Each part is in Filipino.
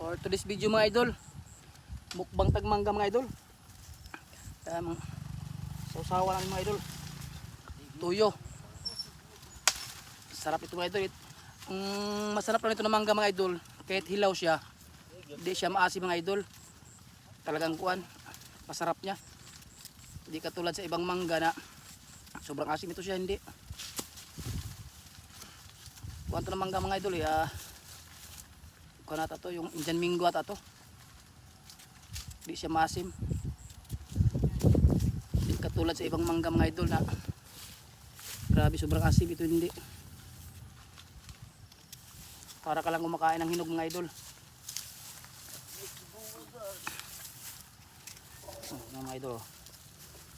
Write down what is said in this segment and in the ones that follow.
For today's video mga idol, mukbang tagmangga mga idol. Sausawa namin mga idol. Tuyo. Sarap ito mga idol. Ang masarap lang ito na mangga mga idol, kahit hilaw siya, hindi siya maasim mga idol. Talagang kuan, masarap niya. Hindi katulad sa ibang mangga na sobrang asim, ito siya hindi. Kuan to na mangga mga idol kuan ata to, yung Indian Mingo ata to. Hindi siya maasim. Hindi katulad sa ibang mangga mga idol na grabe sobrang asim, ito hindi. Para ka lang kumakain ng hinog mga idol. Mga idol,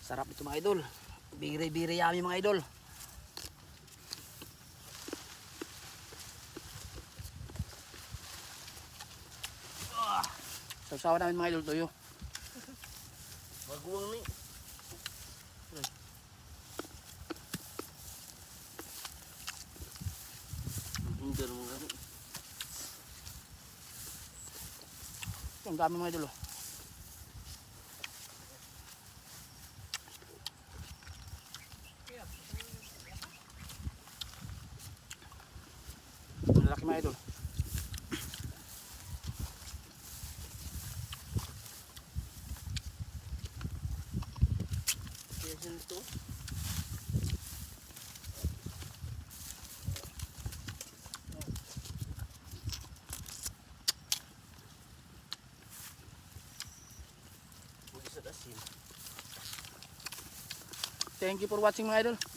sarap ito mga idol. Biri-biri yummy mga idol. Sausawa namin mga idol tuyo. Baguang ni. Hindi mo gani. Ang dami mga idol. Ang laki mga idol. Yan ito. Thank you for watching mga idol.